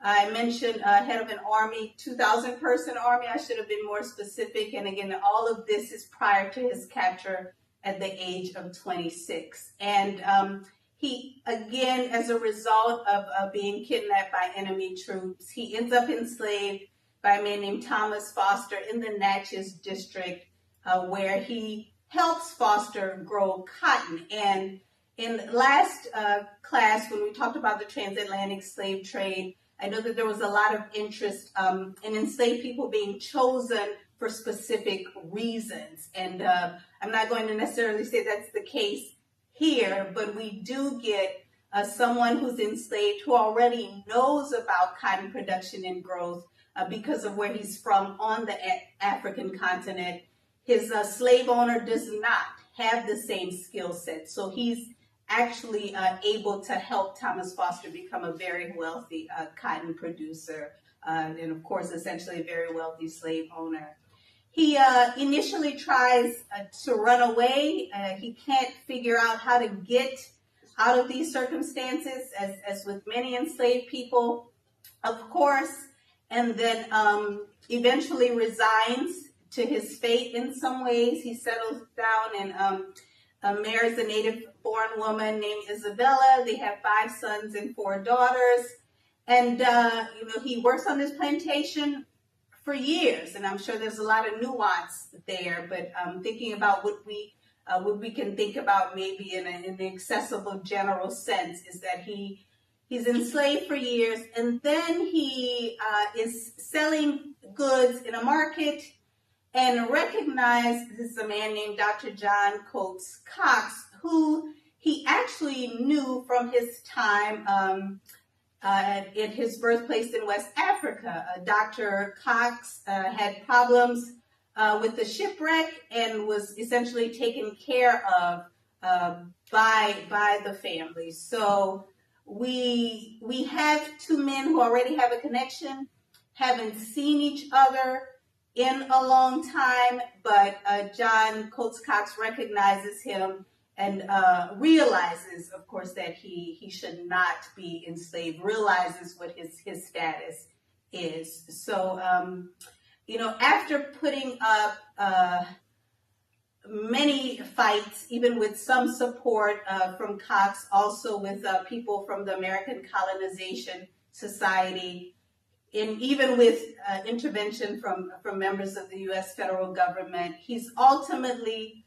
I mentioned head of an army, 2,000 person army. I should have been more specific. And again, all of this is prior to his capture at the age of 26. And he, again, as a result of being kidnapped by enemy troops, he ends up enslaved by a man named Thomas Foster in the Natchez district, where he helps Foster grow cotton. And in last class, when we talked about the transatlantic slave trade, I know that there was a lot of interest in enslaved people being chosen for specific reasons. And I'm not going to necessarily say that's the case here, but we do get someone who's enslaved who already knows about cotton production and growth because of where he's from on the African continent. His slave owner does not have the same skill set. So he's actually able to help Thomas Foster become a very wealthy cotton producer and, of course, essentially a very wealthy slave owner. He initially tries to run away. He can't figure out how to get out of these circumstances, as with many enslaved people, of course, and then eventually resigns to his fate in some ways. He settles down and marries a native-born woman named Isabella. They have 5 sons and 4 daughters. And, he works on this plantation for years, and I'm sure there's a lot of nuance there, but thinking about what we can think about maybe in an accessible general sense is that he's enslaved for years, and then he is selling goods in a market and recognized this is a man named Dr. John Coates Cox, who he actually knew from his time in his birthplace in West Africa. Dr. Cox had problems with the shipwreck and was essentially taken care of by the family. So we have 2 men who already have a connection, haven't seen each other in a long time, but John Coates Cox recognizes him and realizes, of course, that he should not be enslaved, realizes what his status is. So, after putting up many fights, even with some support from Cox, also with people from the American Colonization Society, and even with intervention from members of the U.S. federal government, he's ultimately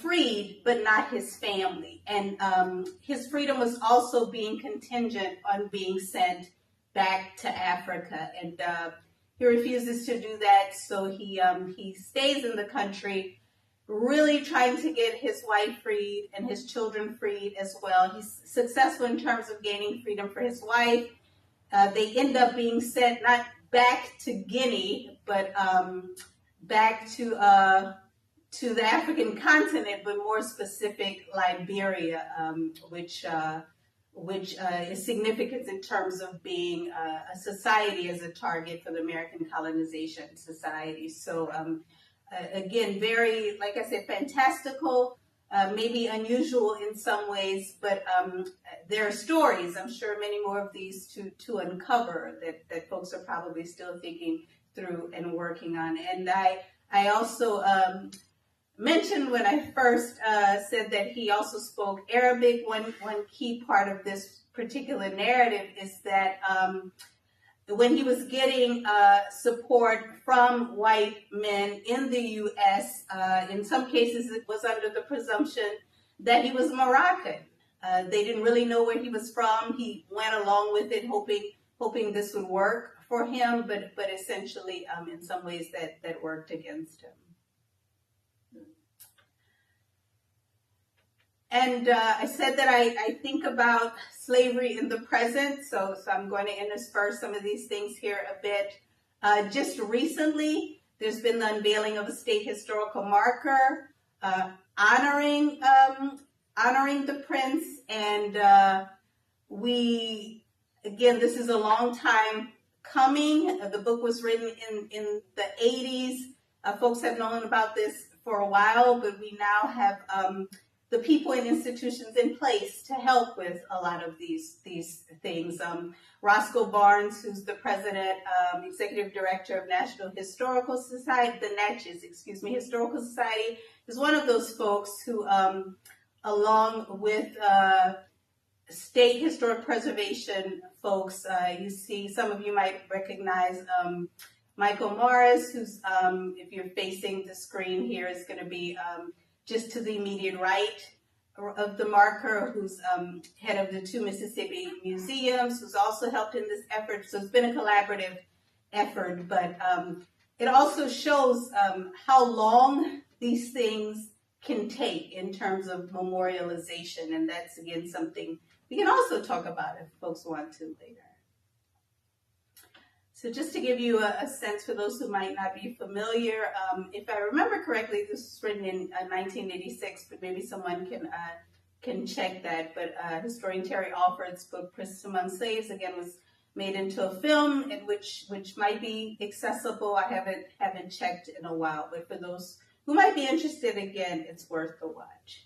freed, but not his family. And his freedom was also being contingent on being sent back to Africa. And he refuses to do that, so he stays in the country, really trying to get his wife freed and his children freed as well. He's successful in terms of gaining freedom for his wife. They end up being sent not back to Guinea, but back to the African continent, but more specific Liberia, which is significant in terms of being a society as a target for the American Colonization Society. So again, very, like I said, fantastical. Maybe unusual in some ways, but there are stories, I'm sure many more of these to uncover that folks are probably still thinking through and working on. And I also mentioned when I first said that he also spoke Arabic. One key part of this particular narrative is that when he was getting support from white men in the U.S., in some cases it was under the presumption that he was Moroccan. They didn't really know where he was from. He went along with it, hoping this would work for him, but essentially, in some ways, that worked against him. And I said that I think about slavery in the present, so I'm going to intersperse some of these things here a bit. Just recently, there's been the unveiling of a state historical marker honoring the prince, and this is a long time coming. The book was written in the 80s. Folks have known about this for a while, but we now have the people and institutions in place to help with a lot of these things. Roscoe Barnes, who's the president, executive director of National Historical Society, the Natchez, Historical Society, is one of those folks who, along with state historic preservation folks, you see, some of you might recognize Michael Morris, who's, if you're facing the screen here, is going to be just to the immediate right of the marker, who's head of the two Mississippi museums, who's also helped in this effort. So it's been a collaborative effort, but it also shows how long these things can take in terms of memorialization, and that's, again, something we can also talk about if folks want to later. So just to give you a sense for those who might not be familiar, if I remember correctly, this was written in 1986, but maybe someone can check that. But historian Terry Alford's book, Christendom Among Slaves, again, was made into a film, which might be accessible. I haven't checked in a while, but for those who might be interested, again, it's worth the watch.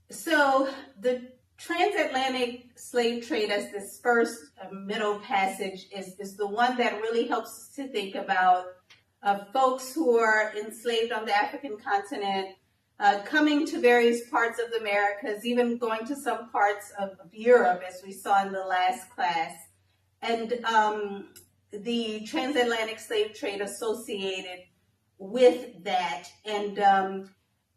So the transatlantic slave trade as this first middle passage is the one that really helps us to think about folks who are enslaved on the African continent, coming to various parts of the Americas, even going to some parts of Europe, as we saw in the last class, and the transatlantic slave trade associated with that. And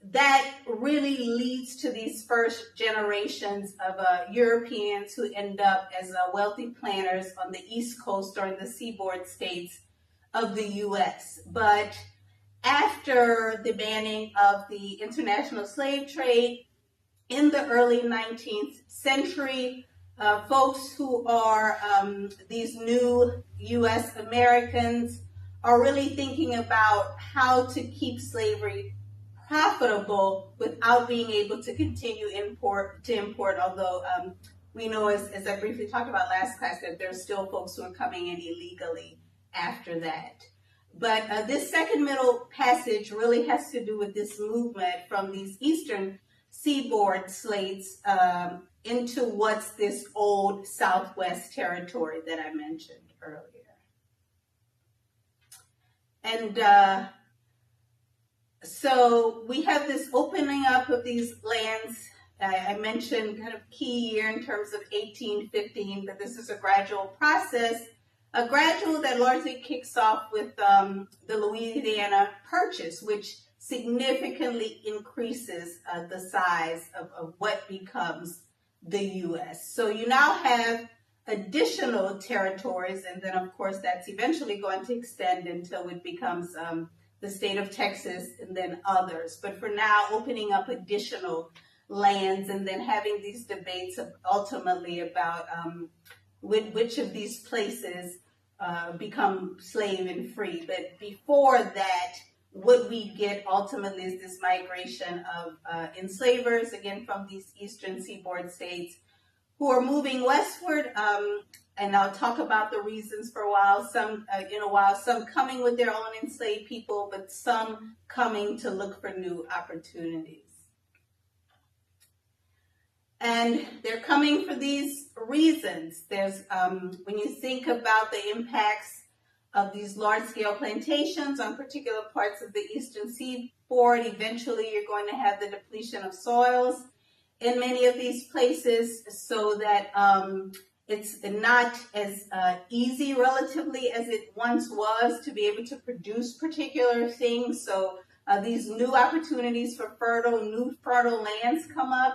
that really leads to these first generations of Europeans who end up as wealthy planters on the East Coast or in the seaboard states of the U.S. But after the banning of the international slave trade in the early 19th century, folks who are these new U.S. Americans are really thinking about how to keep slavery profitable without being able to continue import, although we know, as I briefly talked about last class, that there's still folks who are coming in illegally after that. But this second middle passage really has to do with this movement from these eastern seaboard slates into what's this old Southwest territory that I mentioned earlier. And so we have this opening up of these lands. I mentioned kind of key year in terms of 1815, but this is a gradual process, a gradual that largely kicks off with the Louisiana Purchase, which significantly increases the size of what becomes the U.S. So you now have additional territories, and then of course that's eventually going to extend until it becomes the state of Texas, and then others. But for now, opening up additional lands and then having these debates ultimately about which of these places become slave and free. But before that, what we get ultimately is this migration of enslavers, again, from these eastern seaboard states who are moving westward. And I'll talk about the reasons for a while. Some coming with their own enslaved people, but some coming to look for new opportunities. And they're coming for these reasons. There's when you think about the impacts of these large-scale plantations on particular parts of the eastern seaboard, eventually you're going to have the depletion of soils in many of these places, so that it's not as easy relatively as it once was to be able to produce particular things. So these new opportunities for new fertile lands come up.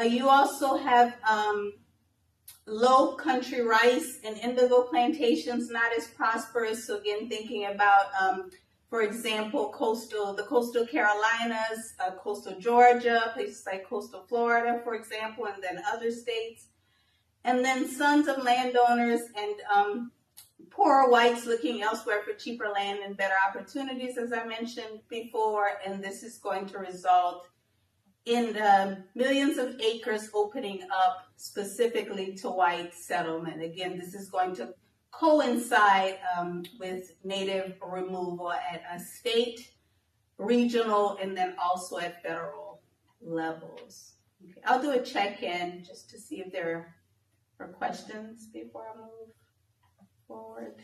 You also have low country rice and indigo plantations, not as prosperous. So again, thinking about, for example, the coastal Carolinas, coastal Georgia, places like coastal Florida, for example, and then other states. And then sons of landowners and poor whites looking elsewhere for cheaper land and better opportunities, as I mentioned before. And this is going to result in millions of acres opening up specifically to white settlement. Again, this is going to coincide with native removal at a state regional, and then also at federal levels. Okay, I'll do a check-in just to see if there are questions before I move forward.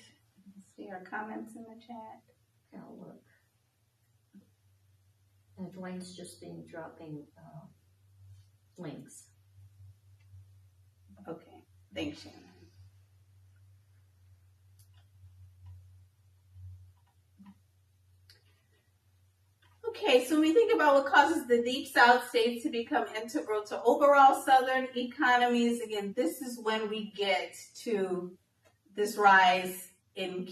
See our comments in the chat. I'll look. And Dwayne's just been dropping links. Okay, thanks, Shannon. Okay, so when we think about what causes the Deep South states to become integral to overall Southern economies, again, this is when we get to this rise in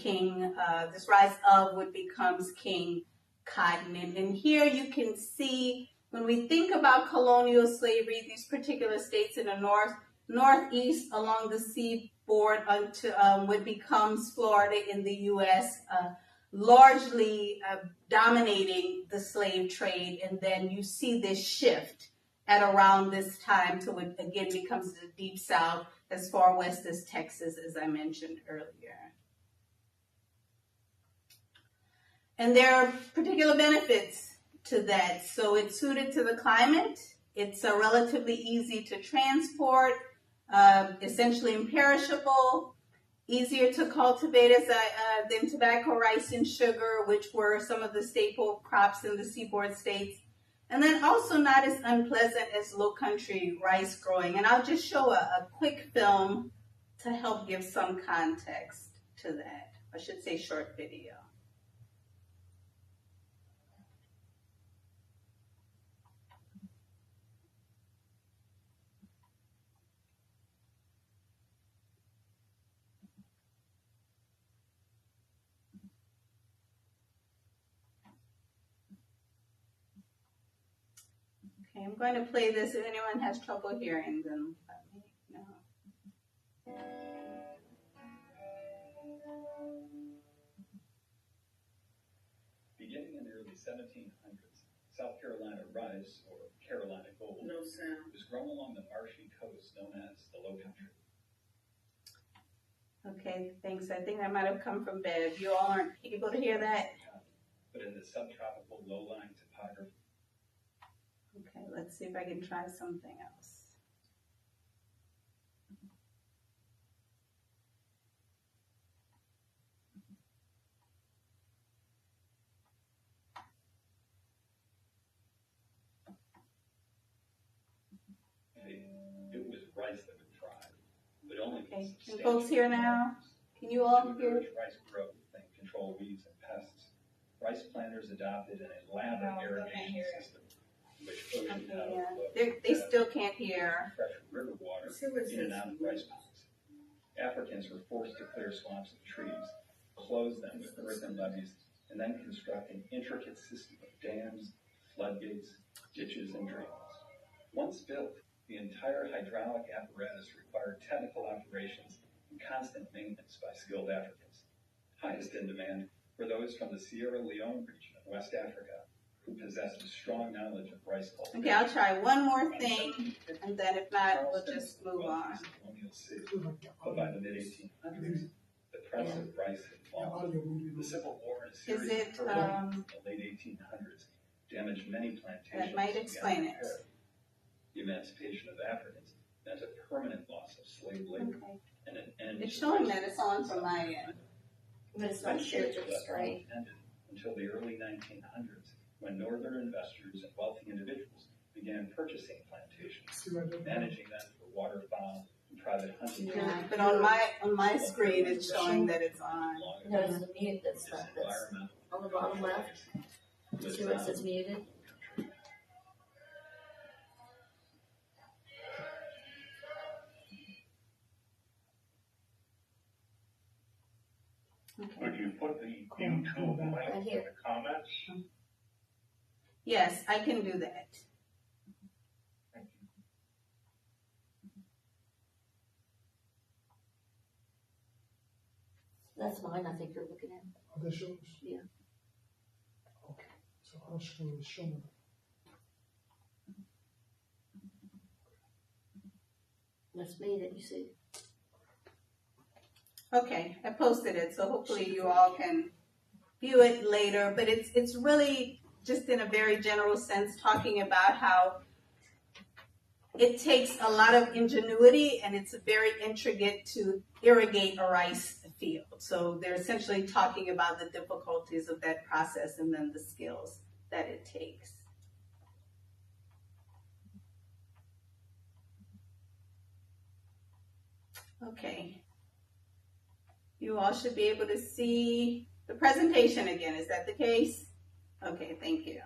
this rise of what becomes King Cotton. And here you can see when we think about colonial slavery, these particular states in the northeast along the seaboard onto what becomes Florida in the U.S., largely dominating the slave trade. And then you see this shift at around this time to what again becomes the Deep South, as far west as Texas, as I mentioned earlier. And there are particular benefits to that. So it's suited to the climate. It's relatively easy to transport, essentially imperishable, easier to cultivate than tobacco, rice, and sugar, which were some of the staple crops in the seaboard states. And then also not as unpleasant as low country rice growing. And I'll just show a quick film to help give some context to that. I should say short video. Okay, I'm going to play this. If anyone has trouble hearing, then let me know. Beginning in the early 1700s, South Carolina rice, or Carolina gold, was grown along the marshy coast known as the Low Country. Okay, thanks. I think that might have come from Bev. You all aren't able to hear that? But in the subtropical low-lying topography. Okay, let's see if I can try something else. It was rice that would thrive, but only. Okay, can folks hear now? Can you all hear? Rice growth and control weeds and pests. Rice planters adopted an elaborate irrigation system, which they still can't hear. Fresh river water in and out of rice paddies. Africans were forced to clear swamps of trees, close them with earthen levees, and then construct an intricate system of dams, floodgates, ditches, and drains. Once built, the entire hydraulic apparatus required technical operations and constant maintenance by skilled Africans. Highest in demand were those from the Sierra Leone region of West Africa, who possessed a strong knowledge of rice culture. Okay, I'll try one more thing, and then if not, we'll just move on. But by the mid-1800s, the price of rice had fallen. The Civil War and a series of hurricanes in the late 1800s damaged many plantations. That might explain it. The emancipation of Africans meant a permanent loss of slave labor and an end. It's showing that it's on from my end. But it's not sure to the straight. Until the early 1900s, when northern investors and wealthy individuals began purchasing plantations, managing them for waterfowl and private hunting. Yeah, but on my screen, it's showing that it's on. No, it's the mute that's on the bottom left. See where it says muted? Okay. Would you put the YouTube link Right in here. the comments? Yes, I can do that. Thank you. That's mine, I think you're looking at. Are they shows? Yeah. Okay, so our screen is showing. That's me that you see. Okay, I posted it, so hopefully you all can view it later. But it's really just in a very general sense, talking about how it takes a lot of ingenuity and it's very intricate to irrigate a rice field. So they're essentially talking about the difficulties of that process and then the skills that it takes. Okay. You all should be able to see the presentation again. Is that the case? Okay, thank you.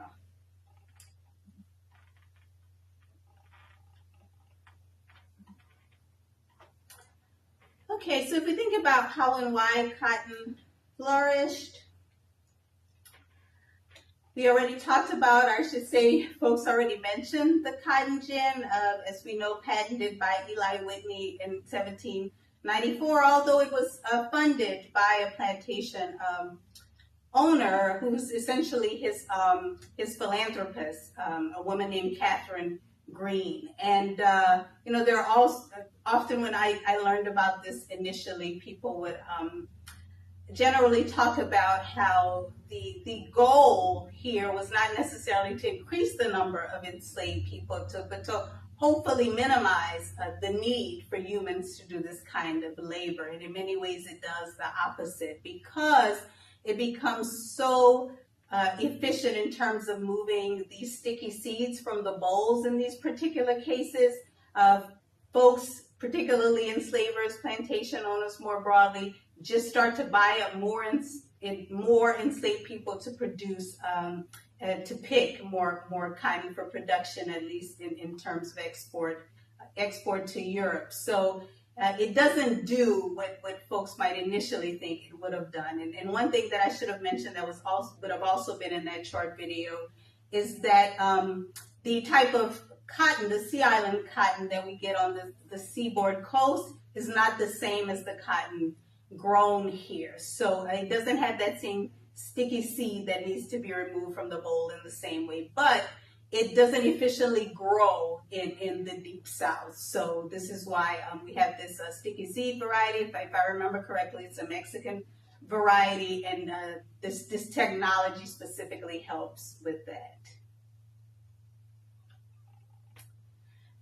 Okay, so if we think about how and why cotton flourished, we already talked about, or I should say, folks already mentioned the cotton gin, as we know, patented by Eli Whitney in 1794, although it was funded by a plantation owner who's essentially his philanthropist, a woman named Catherine Green. And, you know, there are also, often when I learned about this initially, people would generally talk about how the goal here was not necessarily to increase the number of enslaved people, but to hopefully minimize the need for humans to do this kind of labor. And in many ways it does the opposite, because it becomes so efficient in terms of moving these sticky seeds from the bowls in these particular cases. Folks, particularly enslavers, plantation owners more broadly, just start to buy up more enslaved people to produce, to pick more cotton for production, at least in terms of export to Europe. So it doesn't do what folks might initially think it would have done. And one thing that I should have mentioned that would have also been in that short video is that the type of cotton, the Sea Island cotton that we get on the seaboard coast, is not the same as the cotton grown here. So it doesn't have that same sticky seed that needs to be removed from the bowl in the same way, but it doesn't efficiently grow in the deep south. So this is why we have this sticky seed variety. If I remember correctly, it's a Mexican variety, and this technology specifically helps with that.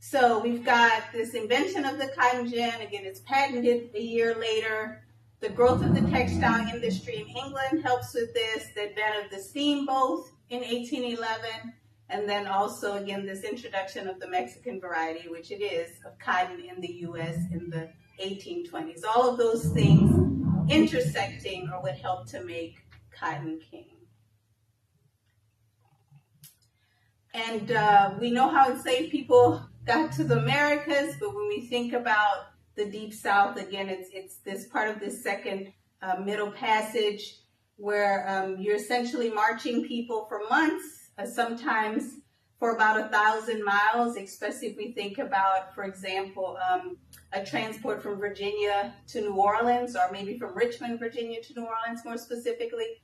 So we've got this invention of the cotton gin. Again, it's patented a year later. The growth of the textile industry in England helps with this. The advent of the steamboat in 1811. And then also, again, this introduction of the Mexican variety, which it is, of cotton in the U.S. in the 1820s. All of those things intersecting are what helped to make cotton king. And we know how enslaved people got to the Americas, but when we think about the Deep South, again, it's this part of this second Middle Passage where you're essentially marching people for months, sometimes for about 1,000 miles, especially if we think about, for example, a transport from Virginia to New Orleans, or maybe from Richmond, Virginia to New Orleans more specifically.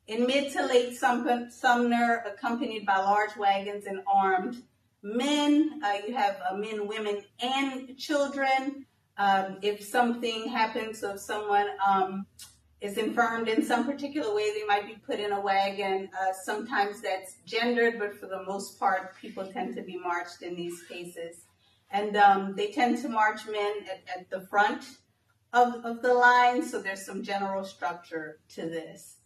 In mid to late Sumner, accompanied by large wagons and armed men, you have men, women, and children. If something happens, so if someone is infirmed in some particular way, they might be put in a wagon. Sometimes that's gendered, but for the most part, people tend to be marched in these cases. And they tend to march men at the front of the line, so there's some general structure to this.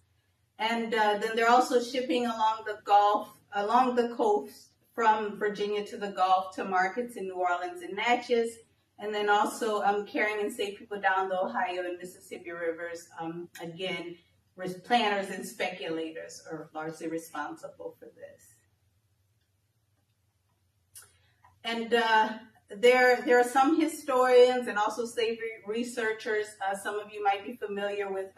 And then they're also shipping along the coast from Virginia to the Gulf to markets in New Orleans and Natchez. And then also carrying enslaved people down the Ohio and Mississippi rivers. Again, planners and speculators are largely responsible for this. And there are some historians and also slavery researchers. Some of you might be familiar with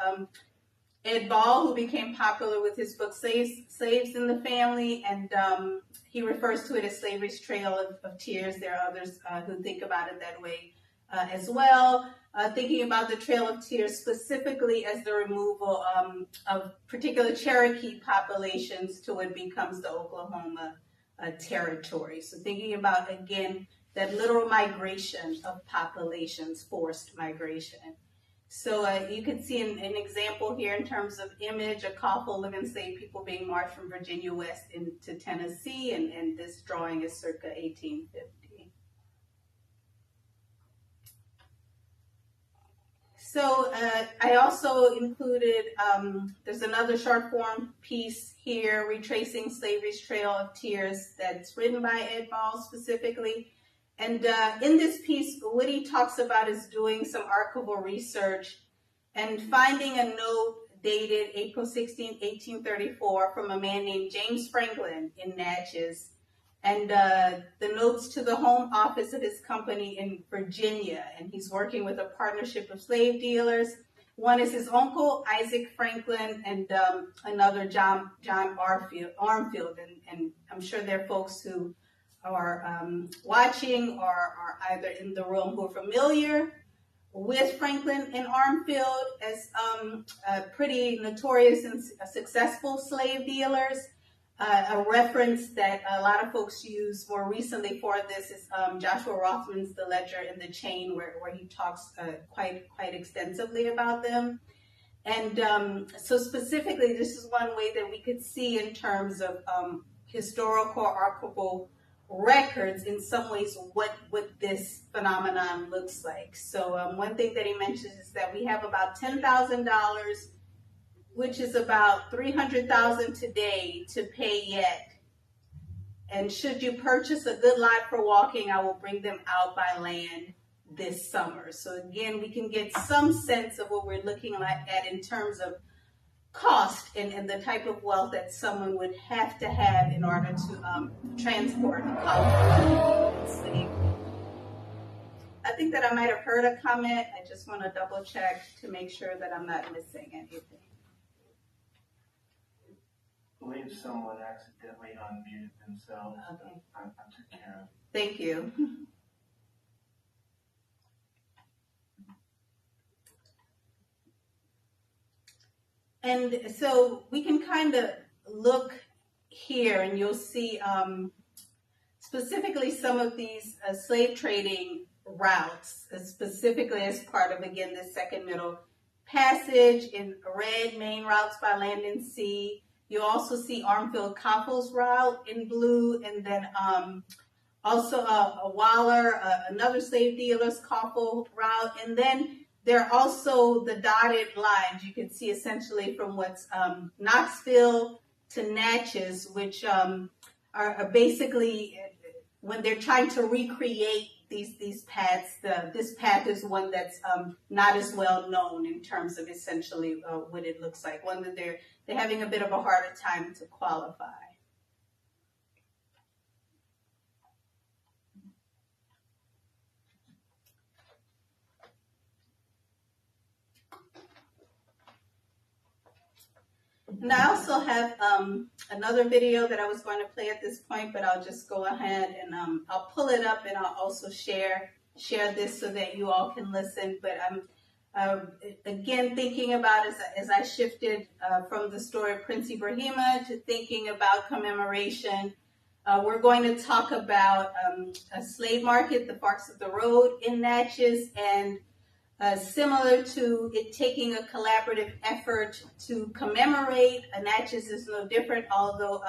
Ed Ball, who became popular with his book Slaves in the Family, and he refers to it as Slavery's Trail of Tears. There are others who think about it that way as well. Thinking about the Trail of Tears specifically as the removal of particular Cherokee populations to what becomes the Oklahoma territory. So thinking about, again, that literal migration of populations, forced migration. So you can see an example here in terms of image, a coffle of enslaved people being marched from Virginia west into Tennessee, and this drawing is circa 1850. So I also included, there's another short form piece here, Retracing Slavery's Trail of Tears, that's written by Ed Ball specifically. And in this piece, what he talks about is doing some archival research and finding a note dated April 16, 1834 from a man named James Franklin in Natchez. And the notes to the home office of his company in Virginia. And he's working with a partnership of slave dealers. One is his uncle, Isaac Franklin, and another John Armfield. And I'm sure there are folks who are watching or are either in the room who are familiar with Franklin and Armfield as pretty notorious and successful slave dealers. A reference that a lot of folks use more recently for this is Joshua Rothman's The Ledger and the Chain, where he talks quite extensively about them. And so specifically, this is one way that we could see in terms of historical archival records, in some ways, what this phenomenon looks like. So one thing that he mentions is that we have about $10,000, which is about $300,000 today to pay yet. And should you purchase a good lot for walking, I will bring them out by land this summer. So again, we can get some sense of what we're looking at in terms of cost and the type of wealth that someone would have to have in order to transport a colony. I think that I might have heard a comment. I just want to double check to make sure that I'm not missing anything. I believe someone accidentally unmuted themselves. Okay. I took care of it. Thank you. And so we can kind of look here and you'll see specifically some of these slave trading routes, specifically as part of, again, the second middle passage in red, main routes by land and sea. You also see Armfield Copple's route in blue, and then also a Waller, another slave dealer's Coppel route, and then there are also the dotted lines. You can see essentially from what's Knoxville to Natchez, which are basically when they're trying to recreate these paths. This path is one that's not as well known in terms of essentially what it looks like. One that they're having a bit of a harder time to qualify. And I also have another video that I was going to play at this point, but I'll just go ahead and I'll pull it up, and I'll also share this so that you all can listen. But I'm again thinking about as I shifted from the story of Prince Ibrahima to thinking about commemoration. We're going to talk about a slave market, the Forks of the Road in Natchez, and similar to it taking a collaborative effort to commemorate. Natchez is no different, although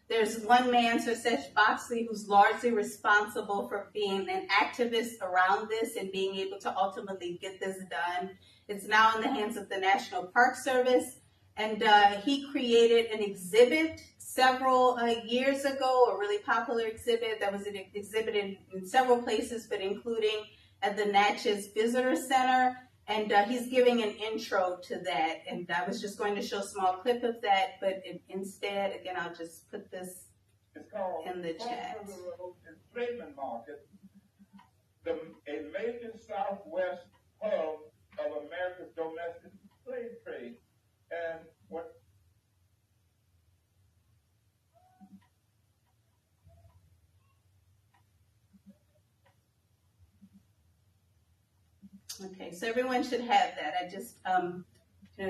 there's one man, Sir Seth Boxley, who's largely responsible for being an activist around this and being able to ultimately get this done. It's now in the hands of the National Park Service, and he created an exhibit several years ago, a really popular exhibit that was exhibited in several places, but including at the Natchez Visitor Center, and he's giving an intro to that. And I was just going to show a small clip of that, but instead, again, I'll just put this in the chat. Enslavement market, a major southwest hub of America's domestic slave trade, and what. Okay, so everyone should have that. I just,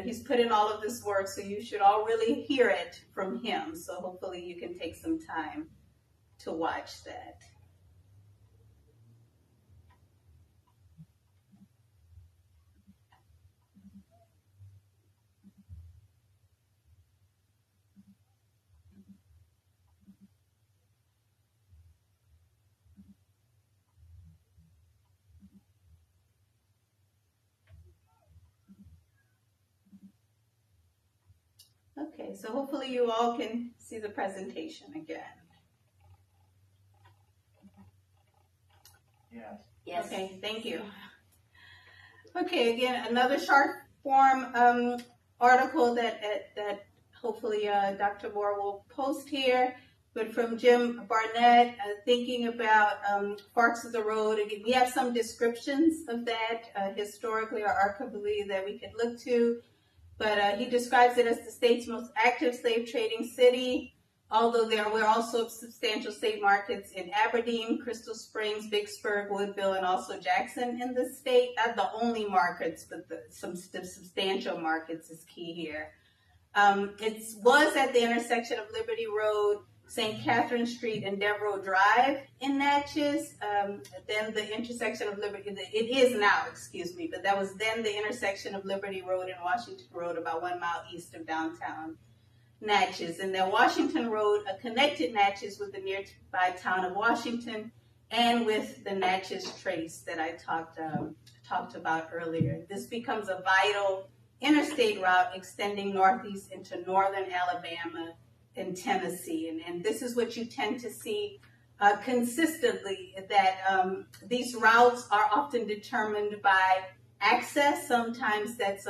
he's put in all of this work, so you should all really hear it from him. So hopefully you can take some time to watch that. Okay, so hopefully you all can see the presentation again. Yes. Yes. Okay, thank you. Okay, again, another short form article that hopefully Dr. Moore will post here, but from Jim Barnett, thinking about Forks of the Road. Again, we have some descriptions of that historically or archivally that we could look to, but he describes it as the state's most active slave trading city, although there were also substantial slave markets in Aberdeen, Crystal Springs, Vicksburg, Woodville, and also Jackson in the state. Not the only markets, but some substantial markets is key here. It was at the intersection of Liberty Road, St. Catherine Street, and Devereaux Drive in Natchez. Then the intersection of Liberty, it is now, excuse me, but that was then the intersection of Liberty Road and Washington Road, about 1 mile east of downtown Natchez. And then Washington Road connected Natchez with the nearby town of Washington and with the Natchez Trace that I talked about earlier. This becomes a vital interstate route extending northeast into northern Alabama and Tennessee. And this is what you tend to see consistently, that these routes are often determined by access. Sometimes that's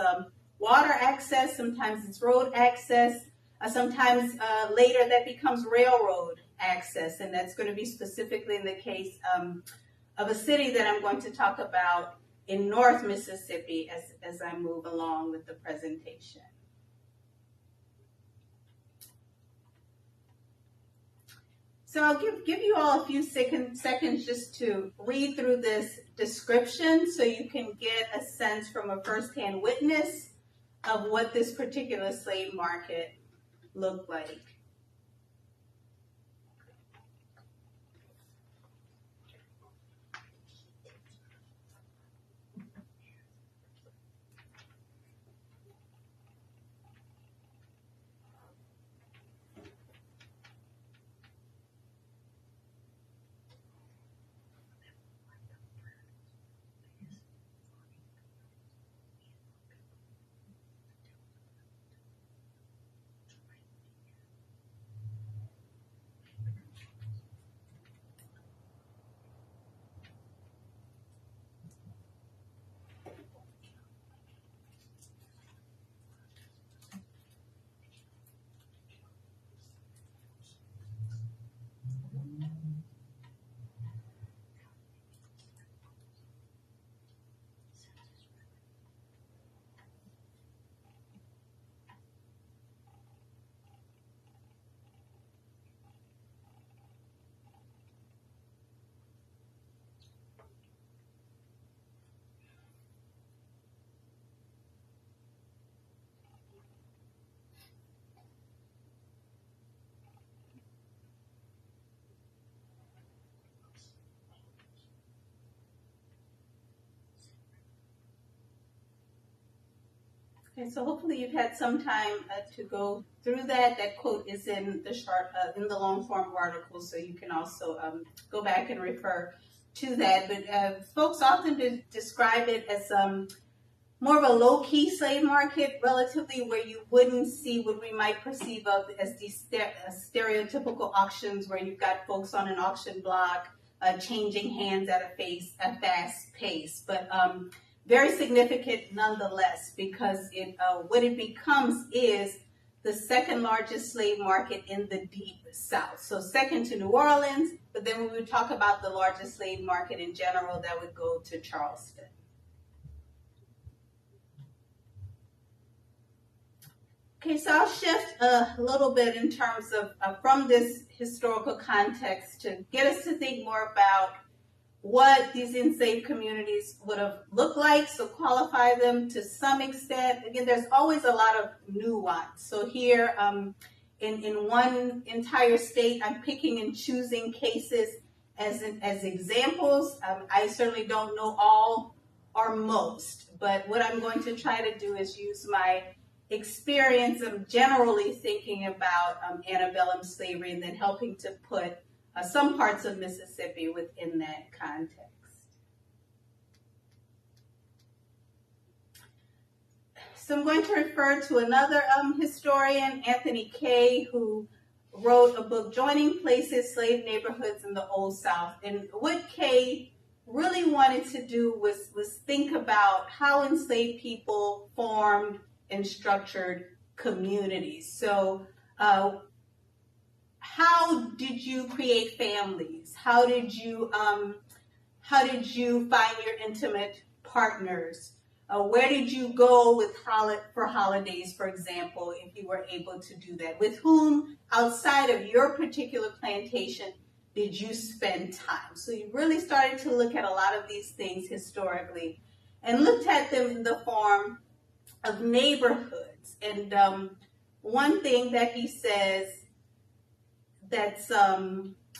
water access, sometimes it's road access, sometimes later that becomes railroad access, and that's going to be specifically in the case of a city that I'm going to talk about in North Mississippi as I move along with the presentation. So I'll give you all a few seconds just to read through this description so you can get a sense from a firsthand witness of what this particular slave market looked like. Okay, so hopefully you've had some time to go through that. That quote is in the short, in the long form article, so you can also go back and refer to that. But folks often describe it as more of a low-key slave market, relatively, where you wouldn't see what we might perceive of as these stereotypical auctions, where you've got folks on an auction block changing hands at a fast pace. But very significant nonetheless, because what it becomes is the second largest slave market in the Deep South. So second to New Orleans, but then when we talk about the largest slave market in general, that would go to Charleston. Okay, so I'll shift a little bit in terms of from this historical context to get us to think more about what these enslaved communities would have looked like, so qualify them to some extent. Again, there's always a lot of nuance. So here in one entire state, I'm picking and choosing cases as examples. I certainly don't know all or most, but what I'm going to try to do is use my experience of generally thinking about antebellum slavery and then helping to put some parts of Mississippi within that context. So I'm going to refer to another historian, Anthony Kay, who wrote a book, Joining Places, Slave Neighborhoods in the Old South. And what Kay really wanted to do was think about how enslaved people formed and structured communities. So how did you create families? How did you find your intimate partners? Where did you go for holidays, for example, if you were able to do that? With whom outside of your particular plantation did you spend time? So you really started to look at a lot of these things historically and looked at them in the form of neighborhoods. And one thing that he says that's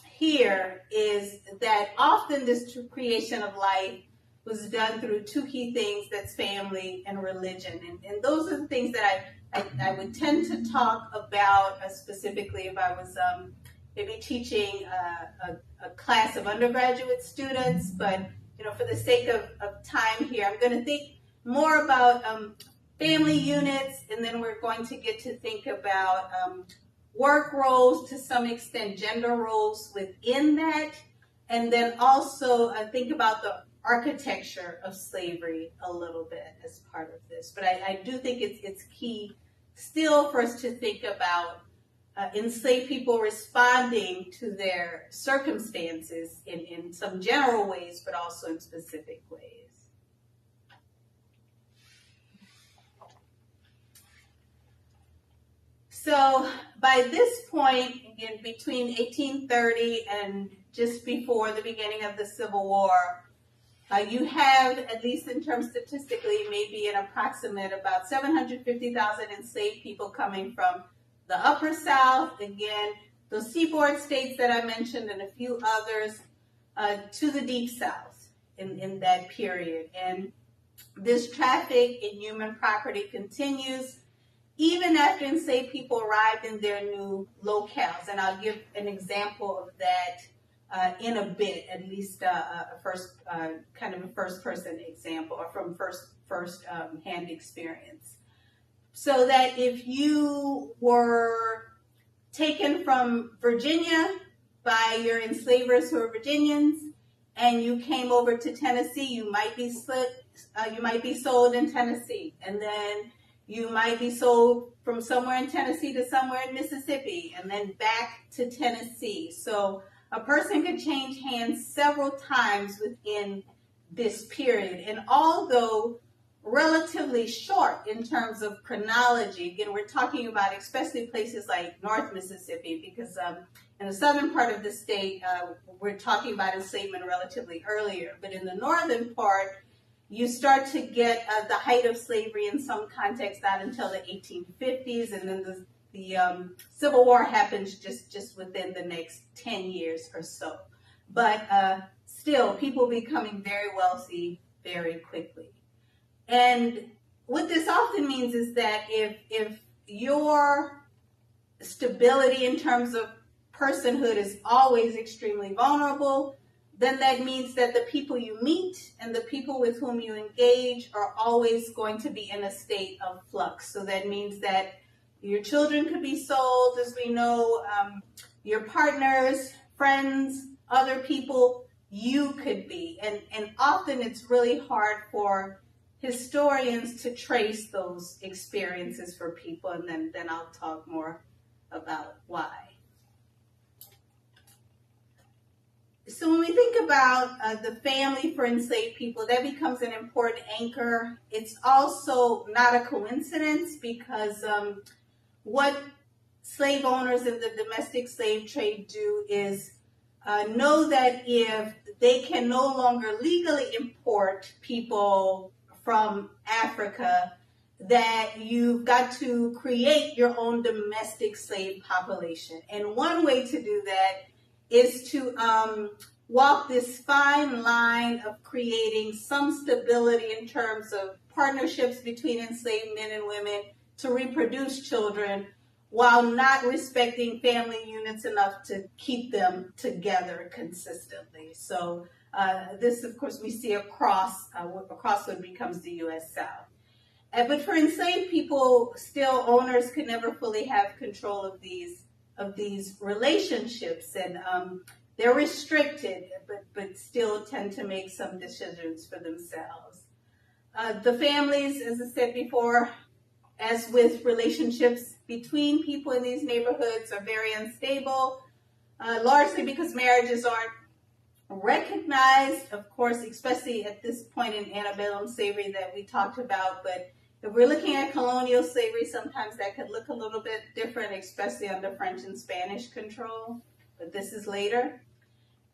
here is that often this creation of life was done through two key things, that's family and religion. And those are the things that I would tend to talk about specifically if I was maybe teaching a class of undergraduate students. But for the sake of time here, I'm going to think more about family units, and then we're going to get to think about work roles, to some extent gender roles within that, and then also think about the architecture of slavery a little bit as part of this. But I do think it's key still for us to think about enslaved people responding to their circumstances in some general ways, but also in specific ways. So by this point, again, between 1830 and just before the beginning of the Civil War, you have, at least in terms statistically, maybe an approximate about 750,000 enslaved people coming from the Upper South, again, those seaboard states that I mentioned and a few others, to the Deep South in that period. And this traffic in human property continues even after enslaved people arrived in their new locales. And I'll give an example of that in a bit, at least a first-person example, or from first-hand experience. So that if you were taken from Virginia by your enslavers who are Virginians, and you came over to Tennessee, you might be sold in Tennessee, and then you might be sold from somewhere in Tennessee to somewhere in Mississippi, and then back to Tennessee. So a person could change hands several times within this period. And although relatively short in terms of chronology, again, we're talking about especially places like North Mississippi, because in the southern part of the state, we're talking about enslavement relatively earlier. But in the northern part, you start to get the height of slavery in some context not until the 1850s, and then the Civil War happens just within the next 10 years or so. But still, people becoming very wealthy very quickly. And what this often means is that if your stability in terms of personhood is always extremely vulnerable, then that means that the people you meet and the people with whom you engage are always going to be in a state of flux. So that means that your children could be sold, as we know, your partners, friends, other people, you could be. And often it's really hard for historians to trace those experiences for people, and then I'll talk more about why. So when we think about the family for enslaved people, that becomes an important anchor. It's also not a coincidence, because what slave owners in the domestic slave trade do is know that if they can no longer legally import people from Africa, that you've got to create your own domestic slave population. And one way to do that is to walk this fine line of creating some stability in terms of partnerships between enslaved men and women to reproduce children, while not respecting family units enough to keep them together consistently. So this, of course, we see across what becomes the U.S. South. But for enslaved people, still owners could never fully have control of these relationships, and they're restricted, but still tend to make some decisions for themselves. The families, as I said before, as with relationships between people in these neighborhoods, are very unstable, largely because marriages aren't recognized, of course, especially at this point in antebellum slavery that we talked about. But if we're looking at colonial slavery, sometimes that could look a little bit different, especially under French and Spanish control. But this is later.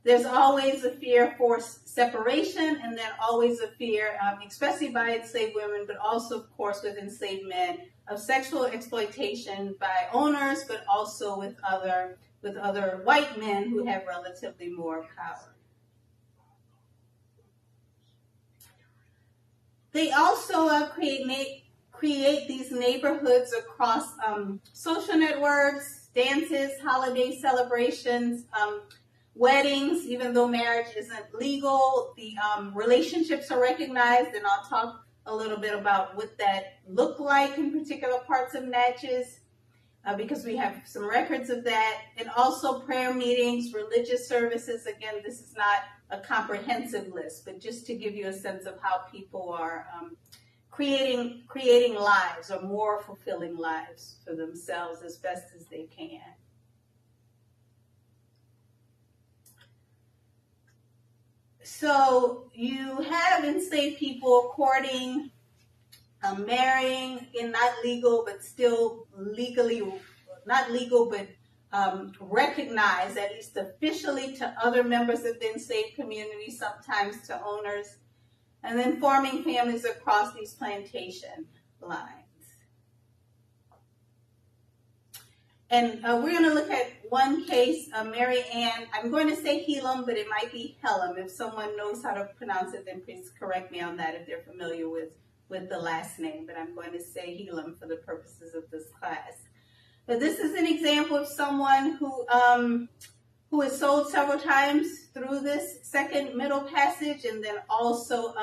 There's always a fear for separation, and then always a fear, especially by enslaved women, but also, of course, with enslaved men, of sexual exploitation by owners, but also with other white men who have relatively more power. They also create these neighborhoods across social networks, dances, holiday celebrations, weddings. Even though marriage isn't legal, the relationships are recognized, and I'll talk a little bit about what that looked like in particular parts of Natchez, because we have some records of that. And also prayer meetings, religious services. Again, this is not a comprehensive list, but just to give you a sense of how people are creating lives, or more fulfilling lives for themselves as best as they can. So you have enslaved people courting, marrying, again, not legal, but still legally, not legal, but recognized, at least officially, to other members of the enslaved community, sometimes to owners, and then forming families across these plantation lines. And we're going to look at one case, Mary Ann. I'm going to say Helam, but it might be Helm. If someone knows how to pronounce it, then please correct me on that if they're familiar with the last name. But I'm going to say Helam for the purposes of this class. But this is an example of someone who is sold several times through this second middle passage, and then also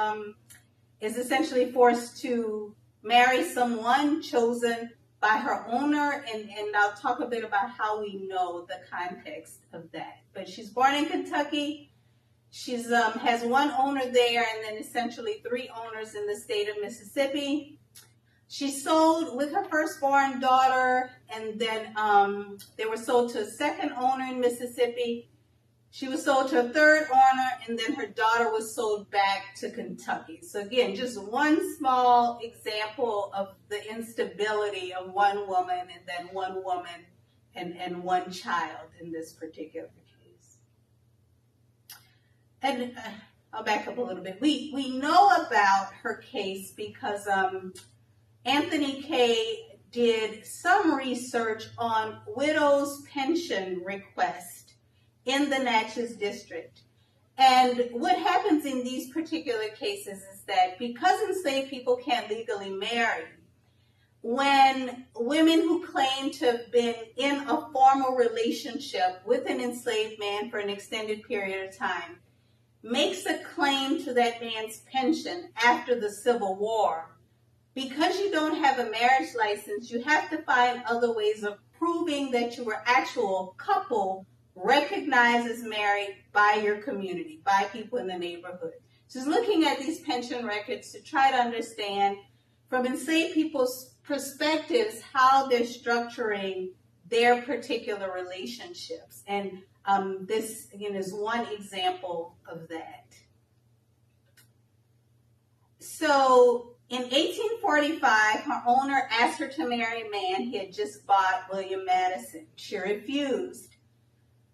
is essentially forced to marry someone chosen by her owner, and I'll talk a bit about how we know the context of that. But she's born in Kentucky. She's has one owner there, and then essentially 3 owners in the state of Mississippi. She sold with her firstborn daughter, and then they were sold to a second owner in Mississippi. She was sold to a third owner, and then her daughter was sold back to Kentucky. So again, just one small example of the instability of one woman, and then one woman and one child in this particular case. And I'll back up a little bit. We know about her case because Anthony Kay did some research on widows' pension requests in the Natchez district. And what happens in these particular cases is that because enslaved people can't legally marry, when women who claim to have been in a formal relationship with an enslaved man for an extended period of time makes a claim to that man's pension after the Civil War, because you don't have a marriage license, you have to find other ways of proving that you were actual couple recognized as married by your community, by people in the neighborhood. So it's looking at these pension records to try to understand from enslaved people's perspectives how they're structuring their particular relationships. And this, again, is one example of that. So in 1845, her owner asked her to marry a man he had just bought, William Madison. She refused.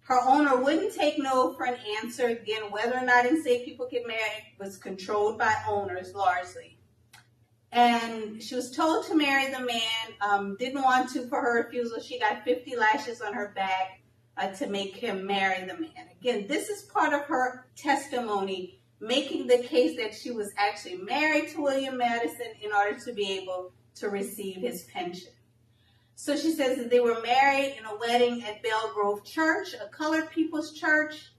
Her owner wouldn't take no for an answer. Again, whether or not enslaved people get married was controlled by owners largely. And she was told to marry the man, didn't want to for her refusal. She got 50 lashes on her back to make him marry the man. Again, this is part of her testimony, making the case that she was actually married to William Madison in order to be able to receive his pension. So she says that they were married in a wedding at Belle Grove Church, a colored people's church.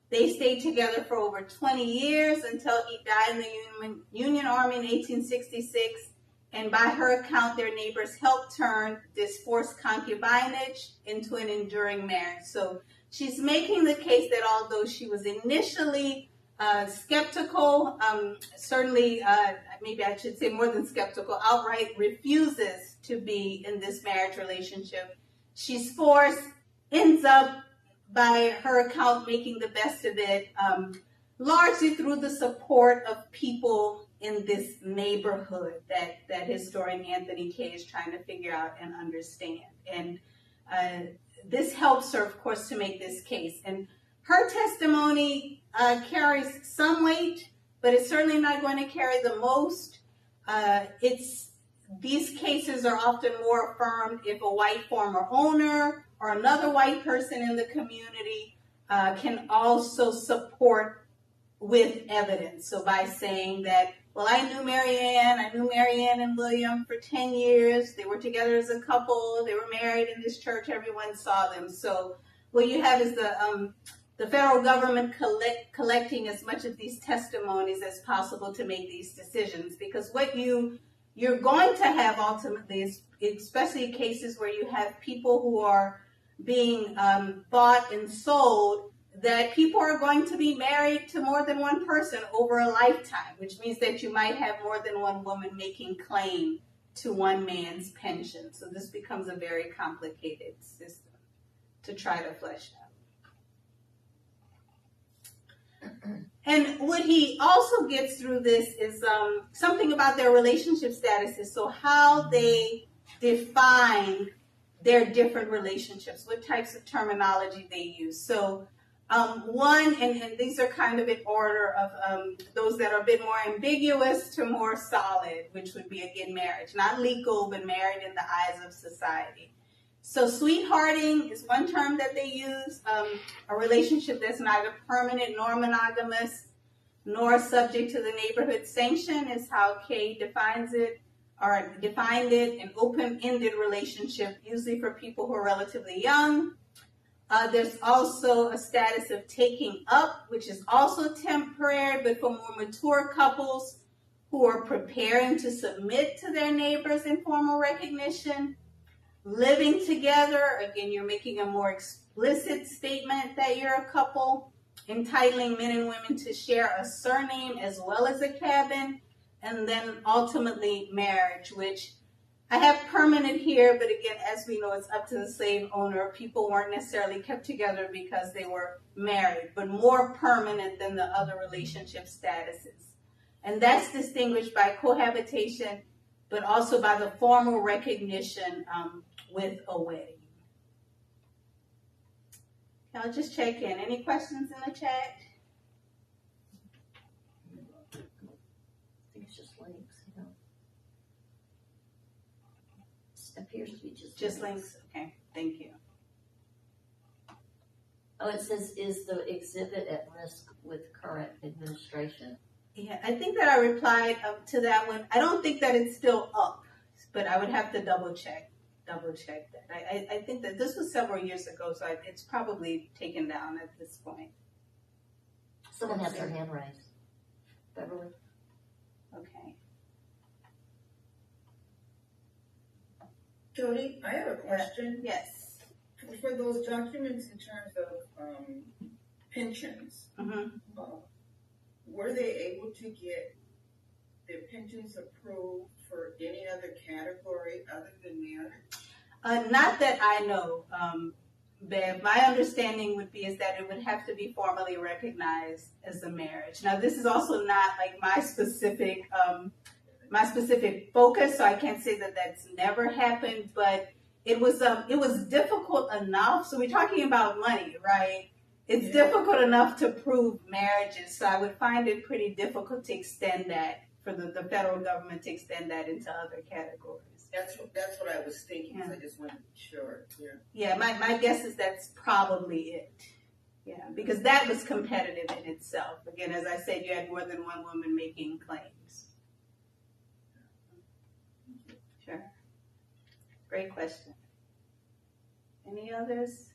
They stayed together for over 20 years until he died in the Union Army in 1866. And by her account, their neighbors helped turn this forced concubinage into an enduring marriage. So she's making the case that although she was initially skeptical, certainly, maybe I should say more than skeptical, outright refuses to be in this marriage relationship. She's forced, ends up, by her account, making the best of it, largely through the support of people in this neighborhood that historian Anthony Kay is trying to figure out and understand. And this helps her, of course, to make this case. And her testimony carries some weight, but it's certainly not going to carry the most. These cases are often more affirmed if a white former owner or another white person in the community can also support with evidence. So by saying that, well, I knew Marianne and William for 10 years. They were together as a couple. They were married in this church. Everyone saw them. So what you have is the federal government collecting as much of these testimonies as possible to make these decisions. Because what you're going to have ultimately is, especially cases where you have people who are being bought and sold, that people are going to be married to more than one person over a lifetime, which means that you might have more than one woman making claim to one man's pension. So this becomes a very complicated system to try to flesh out. And what he also gets through this is something about their relationship statuses, so how they define their different relationships, what types of terminology they use. So one, and these are kind of in order of those that are a bit more ambiguous to more solid, which would be, again, marriage. Not legal, but married in the eyes of society. So sweethearting is one term that they use, a relationship that's neither permanent nor monogamous, nor subject to the neighborhood sanction is how Kay defines it, or defined it, an open-ended relationship, usually for people who are relatively young. There's also a status of taking up, which is also temporary, but for more mature couples who are preparing to submit to their neighbors in formal recognition. Living together, again, you're making a more explicit statement that you're a couple, entitling men and women to share a surname as well as a cabin, and then ultimately marriage, which I have permanent here, but again, as we know, it's up to the slave owner. People weren't necessarily kept together because they were married, but more permanent than the other relationship statuses. And that's distinguished by cohabitation, but also by the formal recognition with a wedding. I'll just check in. Any questions in the chat? I think it's just links, you know. It appears to be just links. Okay, thank you. Oh, it says, is the exhibit at risk with current administration? Yeah, I think that I replied to that one. I don't think that it's still up, but I would have to double check that. I think that this was several years ago, so it's probably taken down at this point. Someone has their hand raised. Beverly? Okay. Jody, I have a question. Yes. For those documents in terms of pensions, were they able to get their pensions approved for any other category other than marriage? Not that I know, Bev. My understanding would be is that it would have to be formally recognized as a marriage. Now, this is also not like my specific focus, so I can't say that that's never happened. But it was difficult enough. So we're talking about money, right? It's difficult enough to prove marriages. So I would find it pretty difficult to extend that for the federal government to extend that into other categories. That's what I was thinking. Yeah. So I just wasn't sure. Yeah, my guess is that's probably it. Yeah, because that was competitive in itself. Again, as I said, you had more than one woman making claims. Sure. Great question. Any others?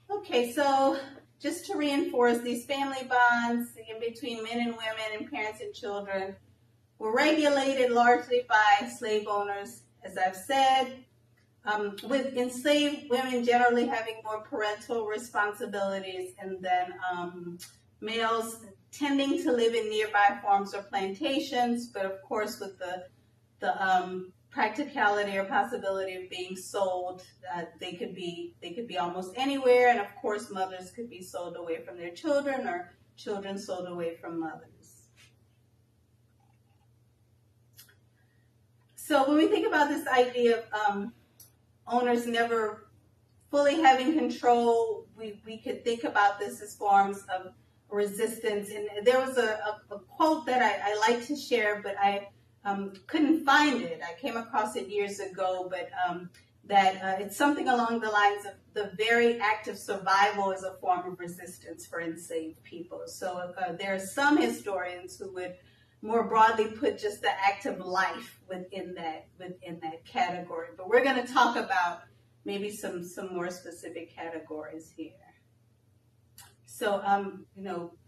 Okay, so just to reinforce these family bonds in between men and women and parents and children were regulated largely by slave owners, as I've said, with enslaved women generally having more parental responsibilities, and then males tending to live in nearby farms or plantations, but of course with the practicality or possibility of being sold, they could be almost anywhere, and of course mothers could be sold away from their children or children sold away from mothers. So when we think about this idea of owners never fully having control, we could think about this as forms of resistance. And there was a quote that I like to share, but I couldn't find it. I came across it years ago, but that it's something along the lines of the very act of survival is a form of resistance for enslaved people. So there are some historians who would more broadly put just the act of life within that category. But we're going to talk about maybe some more specific categories here. So,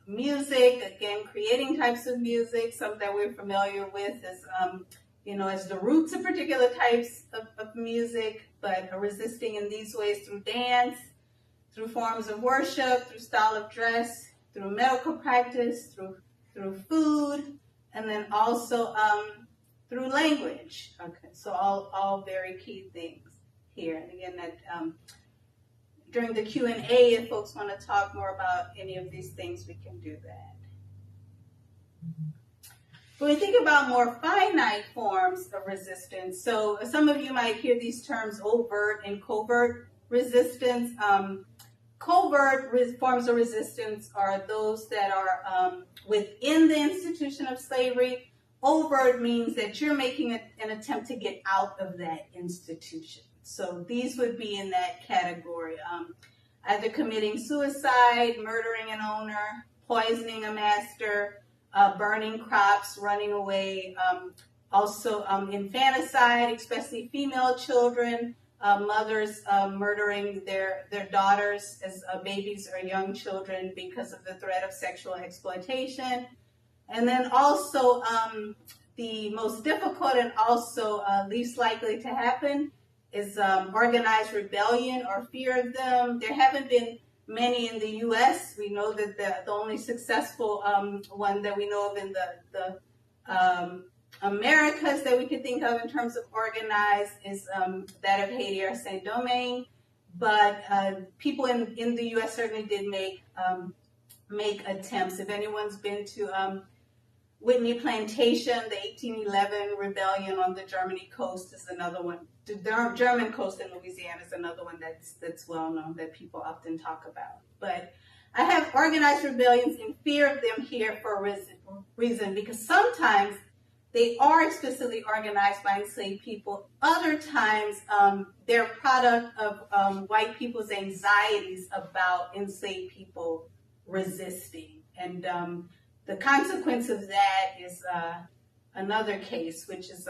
music, again, creating types of music, something that we're familiar with as, as the roots of particular types of music, but resisting in these ways through dance, through forms of worship, through style of dress, through medical practice, through food, and then also through language. Okay, so all very key things here. And again, that during the Q&A, if folks want to talk more about any of these things, we can do that. When we think about more finite forms of resistance, so some of you might hear these terms overt and covert resistance. Covert forms of resistance are those that are within the institution of slavery. Overt means that you're making an attempt to get out of that institution. So these would be in that category. Either committing suicide, murdering an owner, poisoning a master, burning crops, running away. Also infanticide, especially female children. Mothers murdering their daughters as babies or young children because of the threat of sexual exploitation. And then also the most difficult and also least likely to happen is organized rebellion or fear of them. There haven't been many in the U.S. We know that the only successful one that we know of in the Americas that we could think of in terms of organized is that of Haiti or Saint Domingue, but people in the U.S. certainly did make attempts. If anyone's been to Whitney Plantation, the 1811 rebellion on the Germany coast is another one. The German coast in Louisiana is another one that's well known that people often talk about. But I have organized rebellions in fear of them here for a reason, because sometimes they are explicitly organized by enslaved people. Other times, they're a product of white people's anxieties about enslaved people resisting. And the consequence of that is another case, which is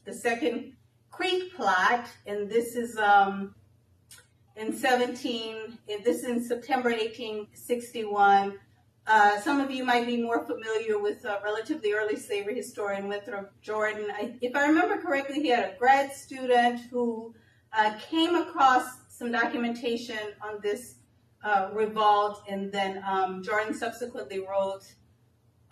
the Second Creek plot, and this is in September 1861. Some of you might be more familiar with relatively early slavery historian Winthrop Jordan. If I remember correctly, he had a grad student who came across some documentation on this revolt, and then Jordan subsequently wrote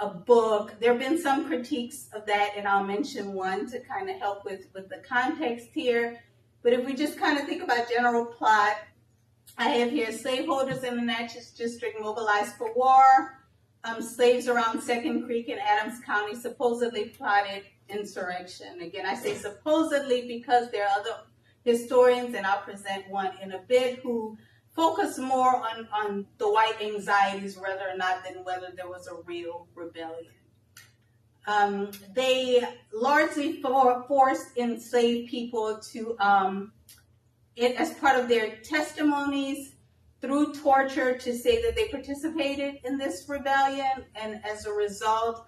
a book. There have been some critiques of that, and I'll mention one to kind of help with the context here. But if we just kind of think about general plot, I have here slaveholders in the Natchez District mobilized for war. Slaves around Second Creek in Adams County supposedly plotted insurrection. Again, I say supposedly because there are other historians, and I'll present one in a bit, who focus more on the white anxieties rather or not than whether there was a real rebellion. They largely forced enslaved people to, as part of their testimonies, through torture, to say that they participated in this rebellion. And as a result,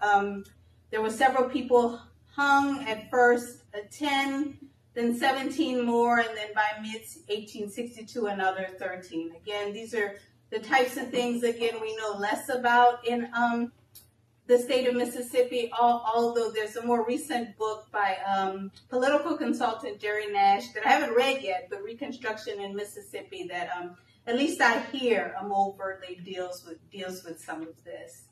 there were several people hung, at first 10, then 17 more, and then by mid-1862, another 13. Again, these are the types of things, again, we know less about in the state of Mississippi, although there's a more recent book by political consultant Jerry Nash that I haven't read yet, but Reconstruction in Mississippi, that at least I hear overtly deals with some of this.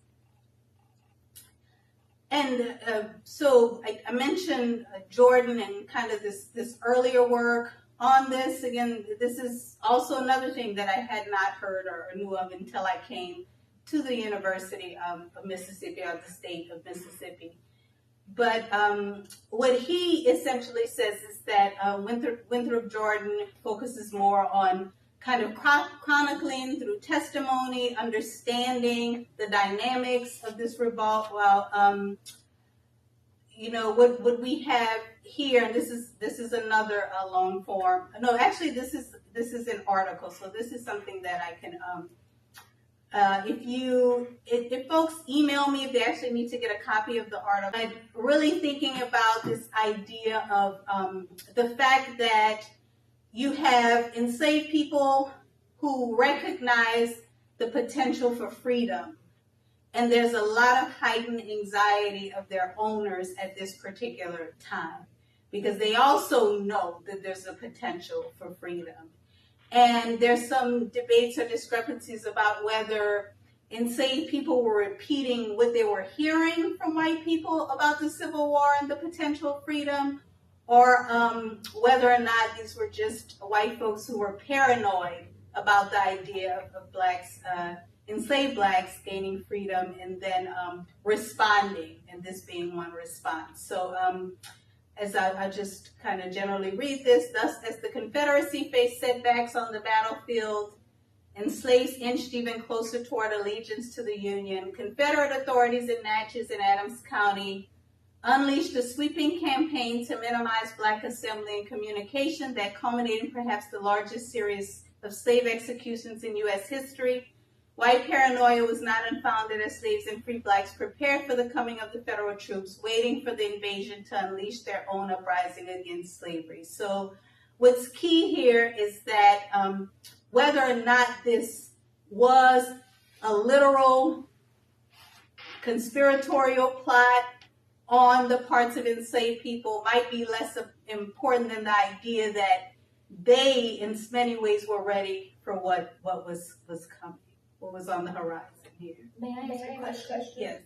And so I mentioned Jordan and kind of this earlier work on this. Again, this is also another thing that I had not heard or knew of until I came to the University of Mississippi, or the state of Mississippi. But what he essentially says is that Winthrop Jordan focuses more on kind of chronicling through testimony, understanding the dynamics of this revolt, while what we have here, and this is another long form. No, actually, this is an article. So this is something that I can. If folks email me if they actually need to get a copy of the article, I'm really thinking about this idea of the fact that you have enslaved people who recognize the potential for freedom. And there's a lot of heightened anxiety of their owners at this particular time, because they also know that there's a potential for freedom. And there's some debates or discrepancies about whether enslaved people were repeating what they were hearing from white people about the Civil War and the potential freedom, or whether or not these were just white folks who were paranoid about the idea of blacks, enslaved blacks gaining freedom and then responding, and this being one response. So as I just kind of generally read this, thus as the Confederacy faced setbacks on the battlefield and slaves inched even closer toward allegiance to the Union, Confederate authorities in Natchez and Adams County unleashed a sweeping campaign to minimize black assembly and communication that culminated in perhaps the largest series of slave executions in U.S. history. White paranoia was not unfounded as slaves and free blacks prepared for the coming of the federal troops, waiting for the invasion to unleash their own uprising against slavery. So what's key here is that whether or not this was a literal conspiratorial plot on the parts of enslaved people might be less important than the idea that they, in many ways, were ready for what was coming, what was on the horizon here. May I ask a question? Yes.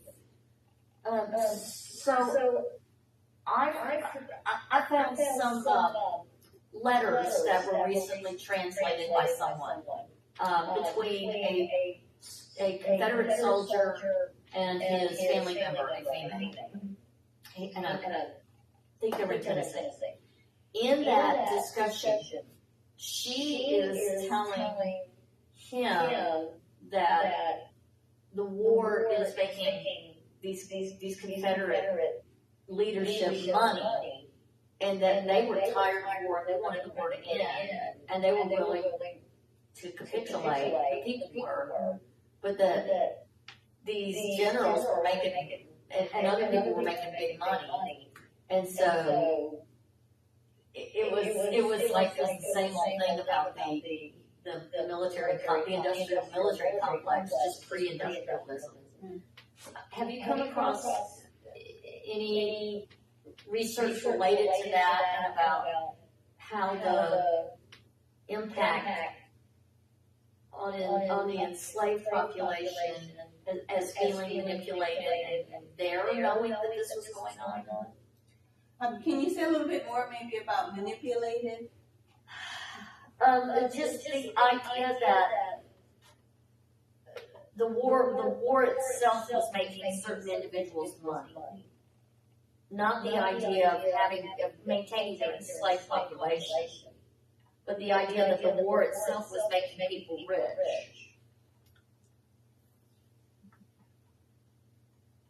So I found some letters that were recently translated by someone between a Confederate soldier and his family member, a female. And I think they were in Tennessee. In that discussion, she is telling him that the war is making these Confederate leadership money, and that they were tired of war, they wanted the war to end, and they were willing to capitulate, the people were, but that these generals were making, and other people were making big money, and so it was like the same old thing about the military, the industrial military complex, just pre-industrialism. Have you come across any research related to that and about how the impact on the enslaved population as feeling manipulated and they're knowing that this was going on? Can you say a little bit more maybe about manipulated? Just the idea that the war itself was making certain individuals money. Not the idea of maintaining the enslaved population, but the idea that the war itself was making people rich.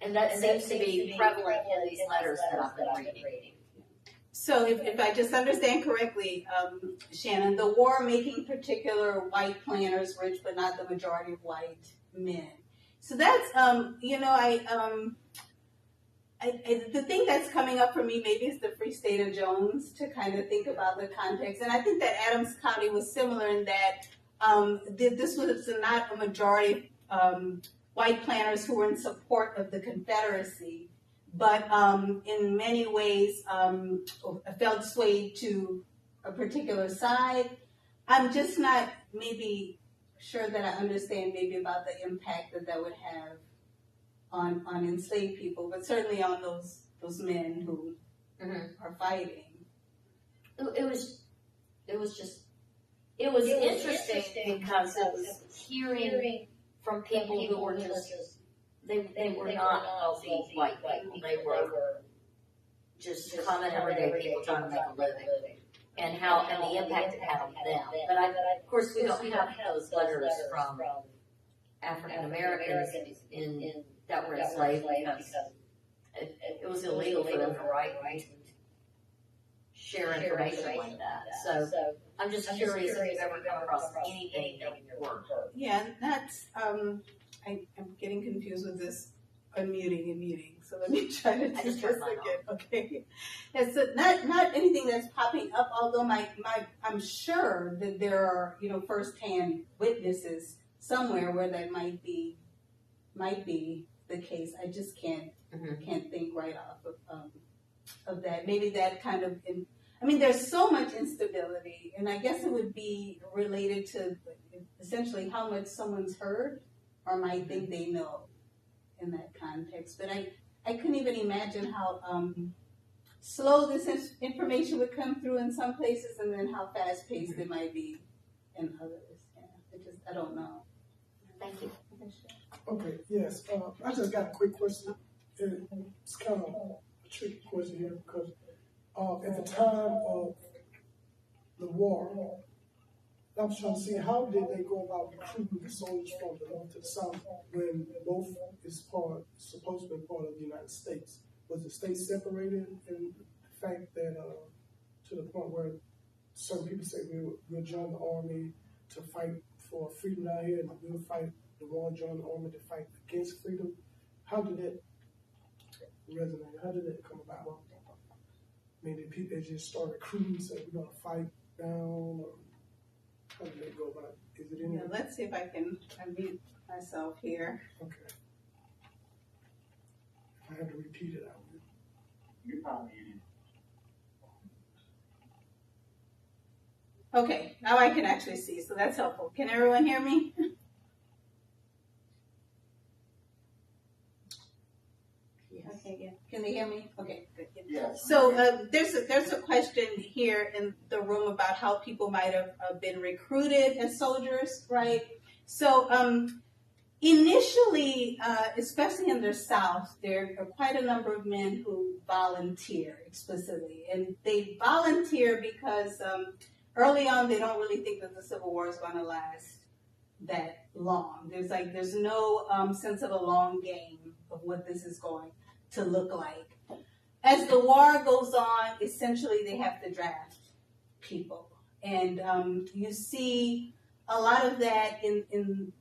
And that seems to be prevalent in these letters that I've been reading. So if I just understand correctly, Shannon, the war making particular white planters rich, but not the majority of white men. So that's, the thing that's coming up for me maybe is the Free State of Jones, to kind of think about the context. And I think that Adams County was similar in that this was not a majority white planters who were in support of the Confederacy, but in many ways felt swayed to a particular side. I'm just not maybe sure that I understand maybe about the impact that would have on enslaved people, but certainly on those men who are fighting. It was interesting because it was hearing from people who were just, they were not healthy white people. They were just common everyday people trying to make a living, and the impact it had on them. But of course, we don't have those letters from African Americans that were enslaved because it was illegal for them to write and share information like that. So I'm just curious if you've ever come across anything that would work. Yeah, that's I'm getting confused with this unmuting and muting. So let me try to do I just this turned mine again. Okay. Yeah, so not anything that's popping up, although I'm sure that there are, firsthand witnesses somewhere where that might be the case. I just can't think right off of that. Maybe that kind of there's so much instability, and I guess it would be related to essentially how much someone's heard or might think they know in that context. But I couldn't even imagine how slow this information would come through in some places, and then how fast-paced it might be in others. Yeah, I don't know. Thank you. Okay, yes. I just got a quick question. It's kind of a tricky question here because at the time of the war, I was trying to see how did they go about recruiting the soldiers from the north to the south when both is supposed to be part of the United States? Was the state separated in the fact that to the point where certain people say we'll join the army to fight for freedom down here, and we'll fight the war, join the army to fight against freedom? How did that resonate? How did that come about? I mean, did people just start recruiting, say we're gonna fight down, or how did that go about? Is it any? Yeah, let's see if I can unmute myself here. Okay. If I have to repeat it, I will. You're not muted. Okay, now I can actually see, so that's helpful. Can everyone hear me? Okay, yeah. Can they hear me? Okay, good. Yes. So there's a question here in the room about how people might have been recruited as soldiers, right? So initially, especially in the South, there are quite a number of men who volunteer explicitly, and they volunteer because early on they don't really think that the Civil War is going to last that long. There's no sense of a long game of what this is going to look like. As the war goes on, essentially they have to draft people. And you see a lot of that in